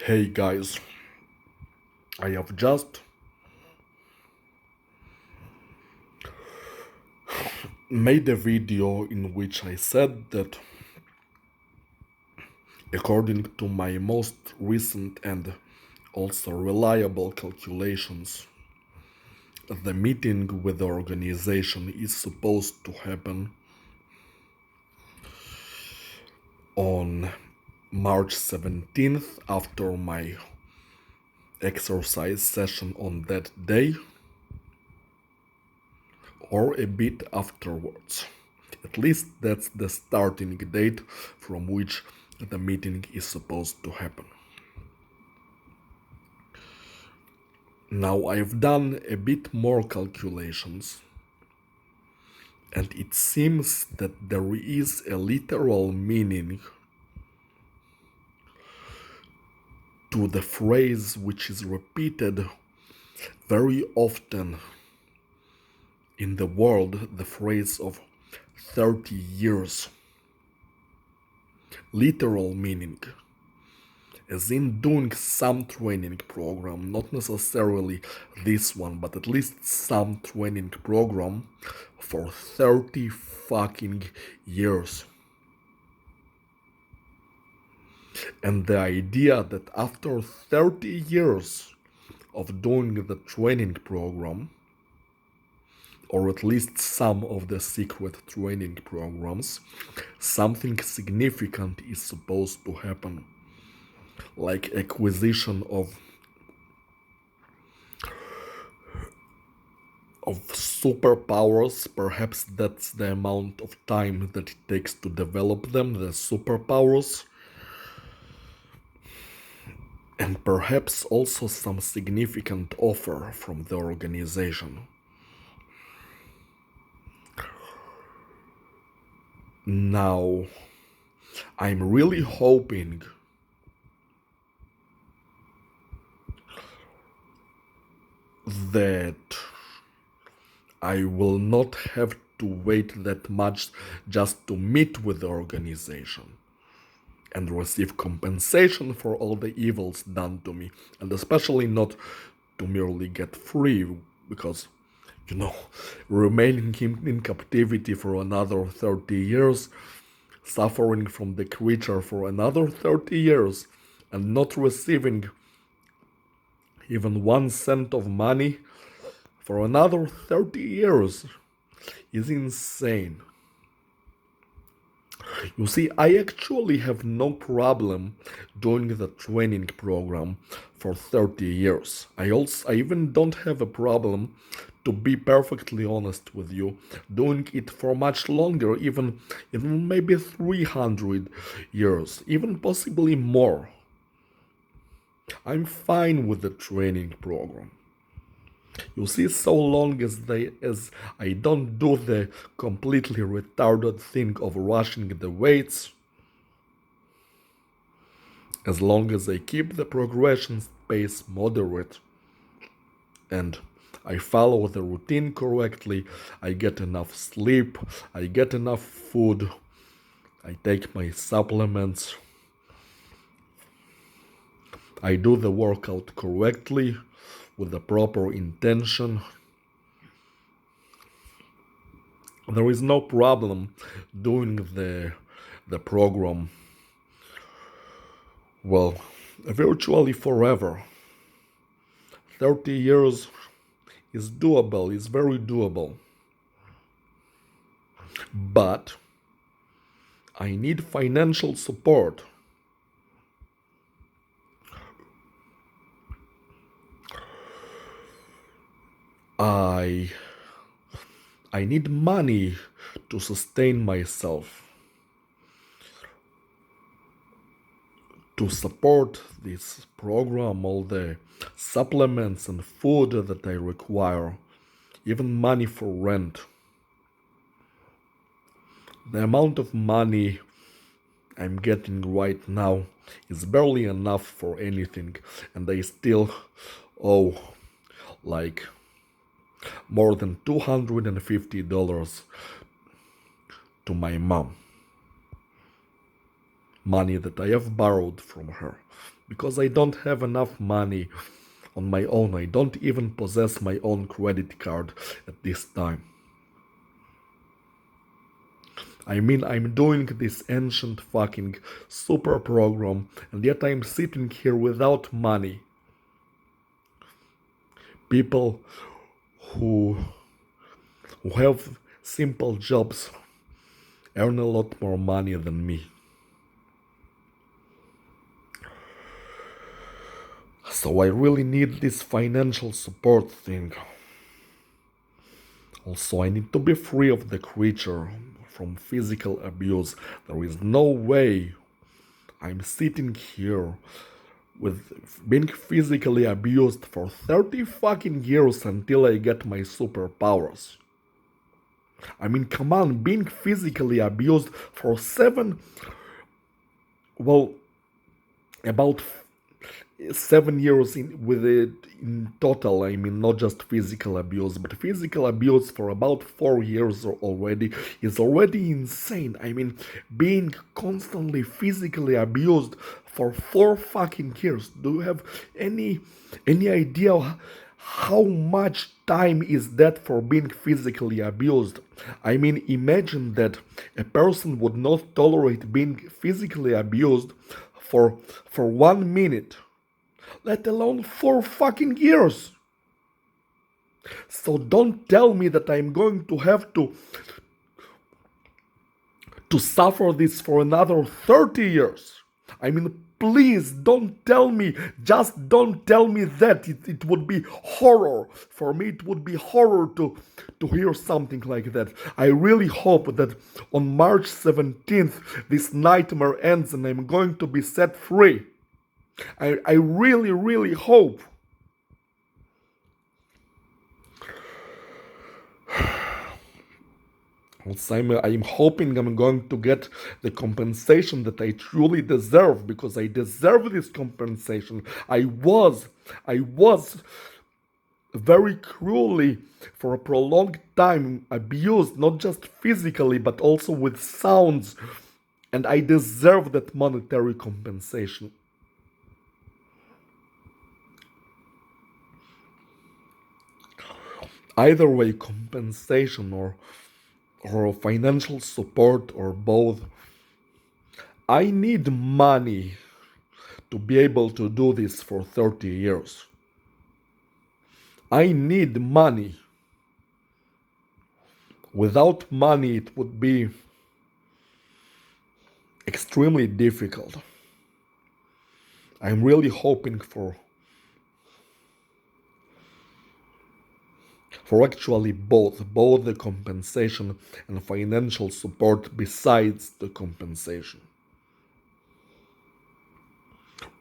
Hey guys, I have just made a video in which I said that according to my most recent and also reliable calculations, the meeting with the organization is supposed to happen on March 17th after my exercise session on that day or a bit afterwards. At least that's the starting date from which the meeting is supposed to happen. Now I've done a bit more calculations, and it seems that there is a literal meaning to the phrase which is repeated very often in the world, the phrase of 30 years. Literal meaning, as in doing some training program, not necessarily this one, but at least some training program for 30 fucking years. And the idea that after 30 years of doing the training program, or at least some of the secret training programs, something significant is supposed to happen, like acquisition of superpowers. Perhaps that's the amount of time that it takes to develop them, the superpowers, and perhaps also some significant offer from the organization. Now, I'm really hoping that I will not have to wait that much just to meet with the organization and receive compensation for all the evils done to me, and especially not to merely get free, because, remaining in captivity for another 30 years, suffering from the creature for another 30 years, and not receiving even 1 cent of money for another 30 years is insane. You see, I actually have no problem doing the training program for 30 years. I even don't have a problem, to be perfectly honest with you, doing it for much longer, even maybe 300 years, even possibly more. I'm fine with the training program. You see, so long as I don't do the completely retarded thing of rushing the weights, as long as I keep the progression pace moderate and I follow the routine correctly, I get enough sleep, I get enough food, I take my supplements, I do the workout correctly with the proper intention, there is no problem doing the program, well, virtually forever. 30 years is doable, is very doable. But I need financial support. I need money to sustain myself, to support this program, all the supplements and food that I require, even money for rent. The amount of money I'm getting right now is barely enough for anything, and I still owe like more than $250 to my mom. money that I have borrowed from her. Because I don't have enough money on my own. I don't even possess my own credit card at this time. I mean, I'm doing this ancient fucking super program, and yet I'm sitting here without money. People who have simple jobs earn a lot more money than me. So I really need this financial support thing. Also, I need to be free of the creature from physical abuse. There is no way I'm sitting here with being physically abused for 30 fucking years until I get my superpowers. I mean, come on, being physically abused for well, about 7 years with it in total. I mean, not just physical abuse, but physical abuse for about 4 years already is already insane. I mean, being constantly physically abused for 4 fucking years. Do you have any idea how much time is that for being physically abused? I mean, imagine that a person would not tolerate being physically abused for 1 minute, let alone 4 fucking years. So don't tell me that I'm going to have to suffer this for another 30 years. I mean, please don't tell me, just don't tell me that. It would be horror. For me, it would be horror to hear something like that. I really hope that on March 17th, this nightmare ends and I'm going to be set free. I really, really hope. Also, I'm hoping I'm going to get the compensation that I truly deserve, because I deserve this compensation. I was very cruelly for a prolonged time abused, not just physically but also with sounds, and I deserve that monetary compensation. Either way, compensation or financial support or both. I need money to be able to do this for 30 years. I need money. Without money, it would be extremely difficult. I'm really hoping for actually both the compensation and financial support besides the compensation.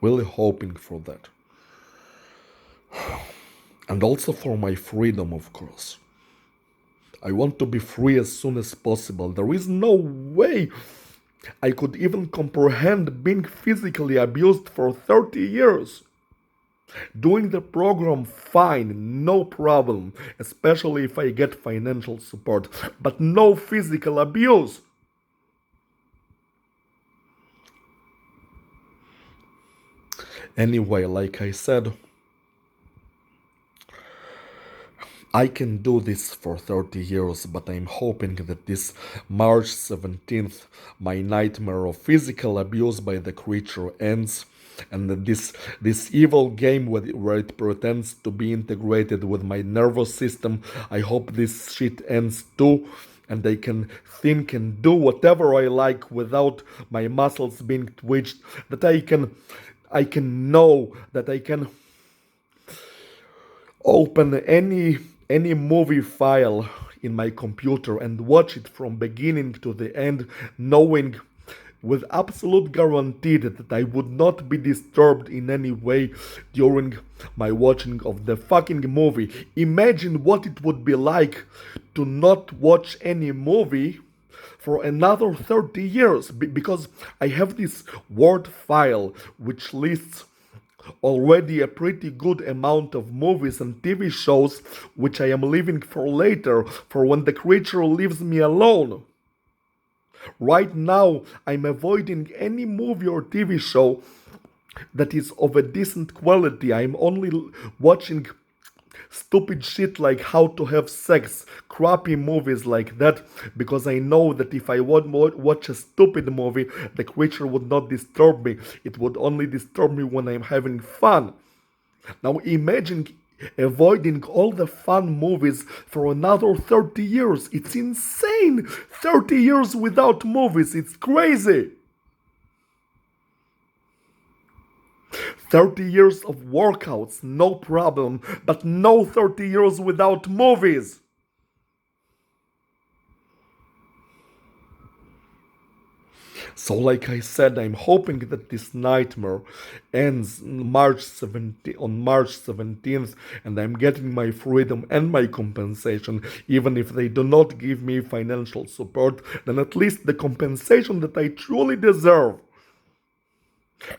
Really hoping for that. And also for my freedom, of course. I want to be free as soon as possible. There is no way I could even comprehend being physically abused for 30 years. Doing the program, fine, no problem, especially if I get financial support, but no physical abuse. Anyway, like I said, I can do this for 30 years, but I'm hoping that this March 17th, my nightmare of physical abuse by the creature ends, and that this evil game where it pretends to be integrated with my nervous system, I hope this shit ends too, and I can think and do whatever I like without my muscles being twitched, that I can know that I can open any movie file in my computer and watch it from beginning to the end, knowing with absolute guarantee that I would not be disturbed in any way during my watching of the fucking movie. Imagine what it would be like to not watch any movie for another 30 years, because I have this Word file which lists already a pretty good amount of movies and TV shows which I am leaving for later, for when the creature leaves me alone. Right now, I'm avoiding any movie or TV show that is of a decent quality. I'm only watching stupid shit like How to Have Sex, crappy movies like that, because I know that if I would watch a stupid movie, the creature would not disturb me. It would only disturb me when I'm having fun. Now imagine avoiding all the fun movies for another 30 years. It's insane! 30 years without movies, it's crazy! 30 years of workouts, no problem, but no 30 years without movies! So, like I said, I'm hoping that this nightmare ends on March 17th, and I'm getting my freedom and my compensation. Even if they do not give me financial support, then at least the compensation that I truly deserve.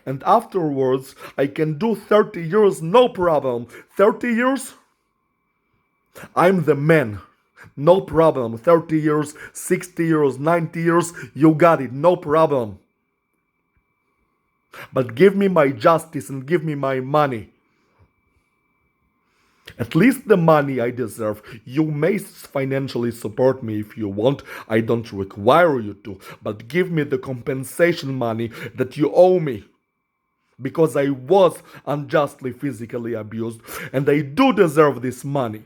And afterwards, I can do 30 years no problem. 30 years? I'm the man. No problem. 30 years, 60 years, 90 years, you got it. No problem. But give me my justice and give me my money. At least the money I deserve. You may financially support me if you want. I don't require you to. But give me the compensation money that you owe me. Because I was unjustly physically abused and I do deserve this money.